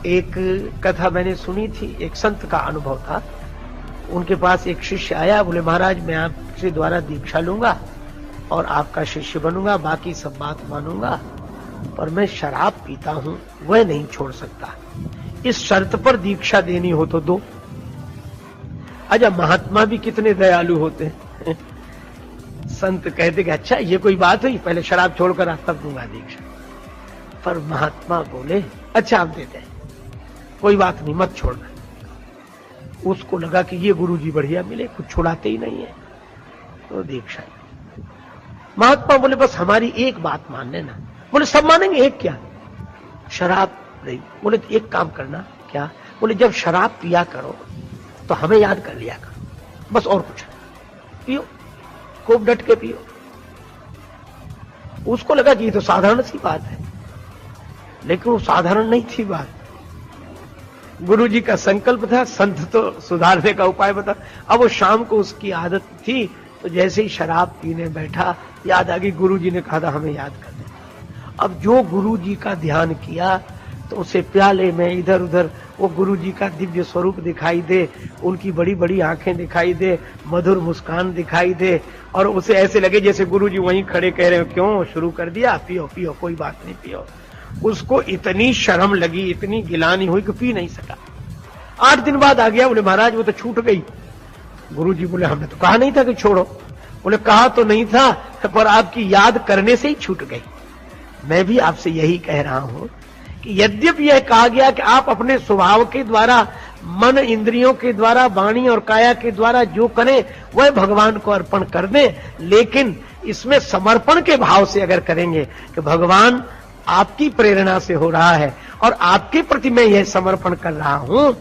एक कथा मैंने सुनी थी, एक संत का अनुभव था। उनके पास एक शिष्य आया, बोले महाराज मैं आपके द्वारा दीक्षा लूंगा और आपका शिष्य बनूंगा, बाकी सब बात मानूंगा, पर मैं शराब पीता हूं, वह नहीं छोड़ सकता। इस शर्त पर दीक्षा देनी हो तो दो। अच्छा, महात्मा भी कितने दयालु होते हैं। संत कहते कि अच्छा ये कोई बात हुई, पहले शराब छोड़कर आप तब दूंगा दीक्षा। पर महात्मा बोले अच्छा आप देते हैं, कोई बात नहीं, मत छोड़ना। उसको लगा कि ये गुरुजी बढ़िया मिले, कुछ छुड़ाते ही नहीं है, तो दीक्षा। महात्मा बोले बस हमारी एक बात मान लेना। बोले सब मानेंगे, एक क्या? शराब नहीं। बोले एक काम करना। क्या? बोले जब शराब पिया करो तो हमें याद कर लिया करो, बस और कुछ पियो, खूब डट के पियो। उसको लगा कि ये तो साधारण सी बात है, लेकिन वो साधारण नहीं थी बात। गुरुजी का संकल्प था, संत तो सुधारने का उपाय बता। अब वो शाम को उसकी आदत थी, तो जैसे ही शराब पीने बैठा, याद आ गई गुरुजी ने कहा था हमें याद कर दे। अब जो गुरुजी का ध्यान किया तो उसे प्याले में इधर उधर वो गुरुजी का दिव्य स्वरूप दिखाई दे, उनकी बड़ी बड़ी आंखें दिखाई दे, मधुर मुस्कान दिखाई दे, और उसे ऐसे लगे जैसे गुरुजी वहीं खड़े कह रहे हो, क्यों शुरू कर दिया, पियो पियो, कोई बात नहीं, पियो। उसको इतनी शर्म लगी, इतनी गिलानी हुई कि पी नहीं सका। 8 दिन बाद आ गया, बोले महाराज वो तो छूट गई। गुरुजी बोले हमने तो कहा नहीं था कि छोड़ो। बोले कहा तो नहीं था, पर आपकी याद करने से ही छूट गई। मैं भी आपसे यही कह रहा हूं कि यद्यपि यह कहा गया कि आप अपने स्वभाव के द्वारा, मन इंद्रियों के द्वारा, वाणी और काया के द्वारा जो करें वह भगवान को अर्पण कर दें, लेकिन इसमें समर्पण के भाव से अगर करेंगे कि भगवान आपकी प्रेरणा से हो रहा है और आपके प्रति मैं यह समर्पण कर रहा हूं,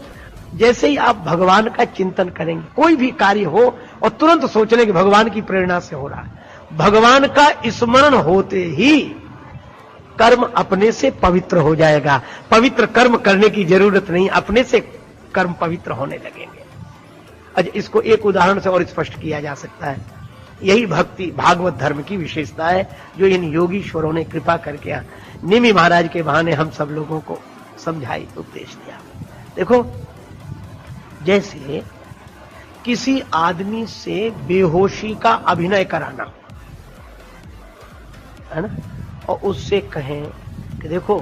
जैसे ही आप भगवान का चिंतन करेंगे, कोई भी कार्य हो और तुरंत सोच लें कि भगवान की प्रेरणा से हो रहा है, भगवान का स्मरण होते ही कर्म अपने से पवित्र हो जाएगा। पवित्र कर्म करने की जरूरत नहीं, अपने से कर्म पवित्र होने लगेंगे। अच्छा, इसको एक उदाहरण से और स्पष्ट किया जा सकता है। यही भक्ति भागवत धर्म की विशेषता है जो इन योगीश्वरों ने कृपा करके निमि महाराज के बहाने हम सब लोगों को समझाई, उपदेश दिया। देखो, जैसे किसी आदमी से बेहोशी का अभिनय कराना है ना, और उससे कहें कि देखो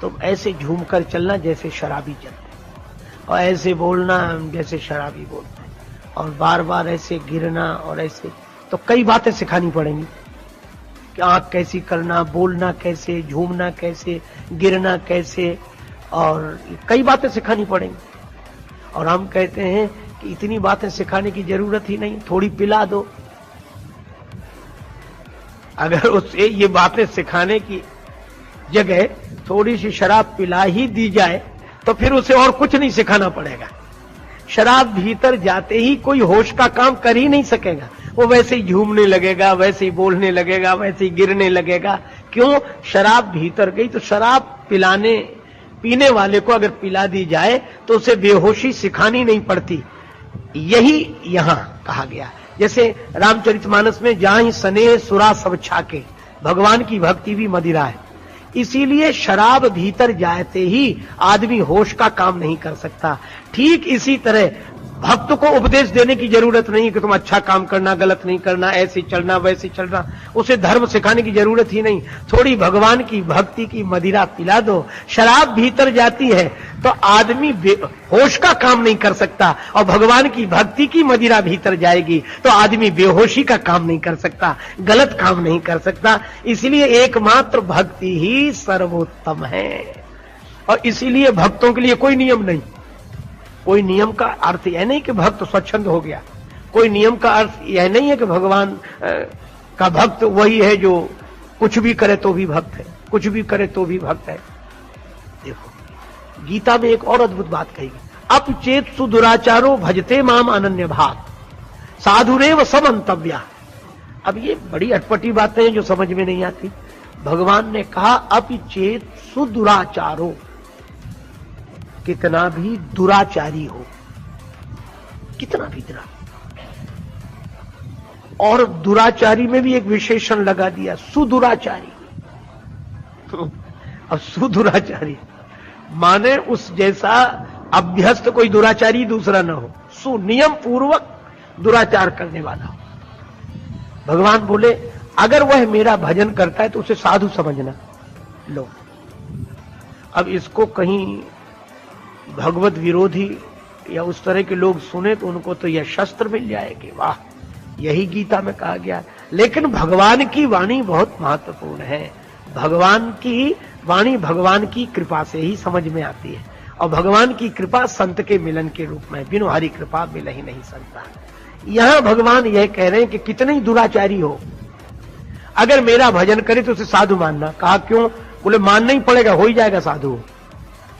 तुम ऐसे झूमकर चलना जैसे शराबी चलते, और ऐसे बोलना जैसे शराबी बोलते, और बार बार ऐसे गिरना, और ऐसे, तो कई बातें सिखानी पड़ेंगी कि आंख कैसी करना, बोलना कैसे, झूमना कैसे, गिरना कैसे, और कई बातें सिखानी पड़ेंगी। और हम कहते हैं कि इतनी बातें सिखाने की जरूरत ही नहीं, थोड़ी पिला दो। अगर उसे ये बातें सिखाने की जगह थोड़ी सी शराब पिला ही दी जाए तो फिर उसे और कुछ नहीं सिखाना पड़ेगा। शराब भीतर जाते ही कोई होश का काम कर ही नहीं सकेगा, वो वैसे ही झूमने लगेगा, वैसे ही बोलने लगेगा, वैसे ही गिरने लगेगा। क्यों? शराब भीतर गई। तो शराब पीने वाले को अगर पिला दी जाए तो उसे बेहोशी सिखानी नहीं पड़ती। यही यहां कहा गया। जैसे रामचरितमानस में जहां ही स्नेह सुरा सब छाके, भगवान की भक्ति भी मदिरा है। इसीलिए शराब भीतर जाते ही आदमी होश का काम नहीं कर सकता। ठीक इसी तरह भक्त को उपदेश देने की जरूरत नहीं कि तुम अच्छा काम करना, गलत नहीं करना, ऐसे चलना, वैसे चलना, उसे धर्म सिखाने की जरूरत ही नहीं। थोड़ी भगवान की भक्ति की मदिरा पिला दो। शराब भीतर जाती है तो आदमी होश का काम नहीं कर सकता, और भगवान की भक्ति की मदिरा भीतर जाएगी तो आदमी बेहोशी का काम नहीं कर सकता, गलत काम नहीं कर सकता। इसलिए एकमात्र भक्ति ही सर्वोत्तम है। और इसीलिए भक्तों के लिए कोई नियम नहीं। कोई नियम का अर्थ यह नहीं कि भक्त स्वच्छंद हो गया। कोई नियम का अर्थ यह नहीं है कि भगवान का भक्त वही है जो कुछ भी करे तो भी भक्त है, कुछ भी करे तो भी भक्त है। देखो, गीता में एक और अद्भुत बात कही गई, अपचेत सुदुराचारो भजते माम अनन्य भाग साधुरेव समंतव्या। अब ये बड़ी अटपटी बातें हैं जो समझ में नहीं आती। भगवान ने कहा अपचेत सुदुराचारो, कितना भी दुराचारी हो, कितना भी और दुराचारी में भी एक विशेषण लगा दिया, सुदुराचारी। अब सुदुराचारी माने उस जैसा अभ्यस्त कोई दुराचारी दूसरा न हो, सुनियम पूर्वक दुराचार करने वाला हो। भगवान बोले अगर वह मेरा भजन करता है तो उसे साधु समझना। लो, अब इसको कहीं भगवत विरोधी या उस तरह के लोग सुने तो उनको तो यह शस्त्र मिल जाएगी, वाह यही गीता में कहा गया। लेकिन भगवान की वाणी बहुत महत्वपूर्ण है। भगवान की वाणी भगवान की कृपा से ही समझ में आती है, और भगवान की कृपा संत के मिलन के रूप में, बिनु हरि कृपा मिल ही नहीं सकता। यहां भगवान यह कह रहे हैं कि कितने ही दुराचारी हो, अगर मेरा भजन करे तो उसे साधु मानना। कहा क्यों? बोले मानना ही पड़ेगा, हो ही जाएगा साधु।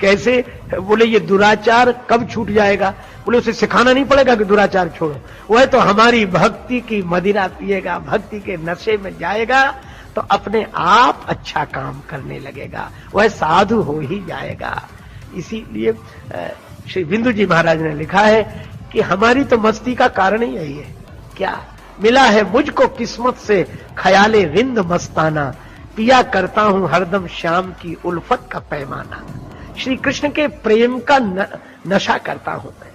कैसे? बोले ये दुराचार कब छूट जाएगा? बोले उसे सिखाना नहीं पड़ेगा कि दुराचार छोड़ो, वह तो हमारी भक्ति की मदिरा पिएगा, भक्ति के नशे में जाएगा तो अपने आप अच्छा काम करने लगेगा, वह साधु हो ही जाएगा। इसीलिए श्री बिंदु जी महाराज ने लिखा है कि हमारी तो मस्ती का कारण ही यही है। क्या मिला है मुझको किस्मत से ख्याले रिंद मस्ताना, पिया करता हूं हरदम श्याम की उल्फत का पैमाना। श्री कृष्ण के प्रेम का नशा करता हूं मैं।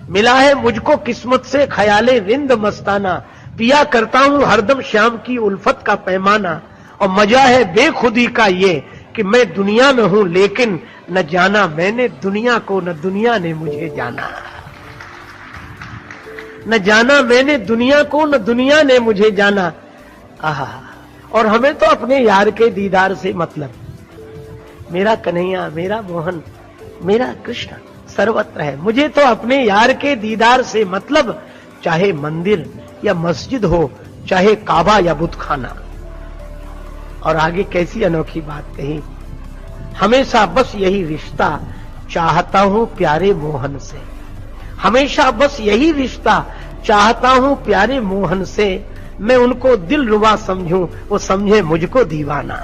मिला है मुझको किस्मत से ख्याले रिंद मस्ताना, पिया करता हूं हरदम श्याम की उल्फत का पैमाना। और मजा है बेखुदी का ये कि मैं दुनिया में हूं लेकिन न जाना मैंने दुनिया को, न दुनिया ने मुझे जाना। न जाना मैंने दुनिया को, न दुनिया ने मुझे जाना। आहा, और हमें तो अपने यार के दीदार से मतलब, मेरा कन्हैया, मेरा मोहन, मेरा कृष्ण सर्वत्र है, मुझे तो अपने यार के दीदार से मतलब, चाहे मंदिर या मस्जिद हो, चाहे काबा या बुतखाना। और आगे कैसी अनोखी बात कही, हमेशा बस यही रिश्ता चाहता हूं प्यारे मोहन से। हमेशा बस यही रिश्ता चाहता हूं प्यारे मोहन से, मैं उनको दिल रुबा समझूं, वो समझे मुझको दीवाना।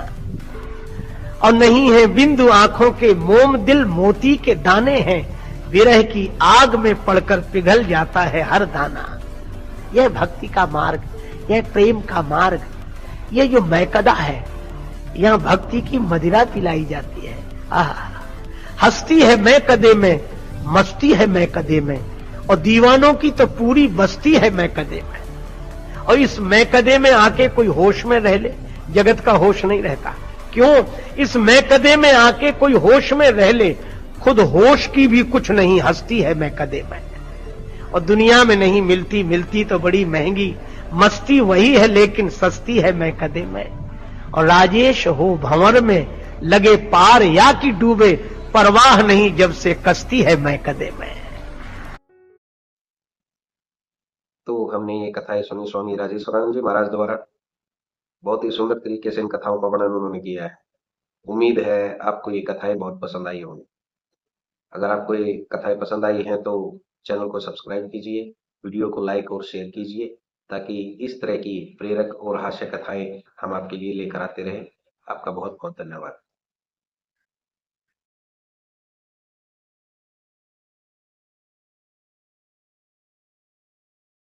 और नहीं है बिंदु आंखों के मोम, दिल मोती के दाने हैं, विरह की आग में पड़कर पिघल जाता है हर दाना। यह भक्ति का मार्ग, यह प्रेम का मार्ग, यह जो मैकदा है, यहां भक्ति की मदिरा पिलाई जाती है। हस्ती है मैकदे में, मस्ती है मैकदे में, और दीवानों की तो पूरी बस्ती है मैकदे में। और इस मैकदे में आके कोई होश में रह ले, जगत का होश नहीं रहता। क्यों? इस मैकदे में आके कोई होश में रह ले, खुद होश की भी कुछ नहीं हस्ती है मैकदे में। और दुनिया में नहीं मिलती, मिलती तो बड़ी महंगी, मस्ती वही है लेकिन सस्ती है मैकदे में। और राजेश हो भंवर में, लगे पार या कि डूबे, परवाह नहीं जब से कश्ती है मैकदे में। तो हमने ये कथाएं सुनी स्वामी राजेश्वरानंद जी महाराज द्वारा। बहुत ही सुंदर तरीके से इन कथाओं का वर्णन उन्होंने किया है। उम्मीद है आपको ये कथाएं बहुत पसंद आई होंगी। अगर आपको ये कथाएं पसंद आई हैं तो चैनल को सब्सक्राइब कीजिए, वीडियो को लाइक और शेयर कीजिए, ताकि इस तरह की प्रेरक और हास्य कथाएं हम आपके लिए लेकर आते रहें। आपका बहुत बहुत धन्यवाद।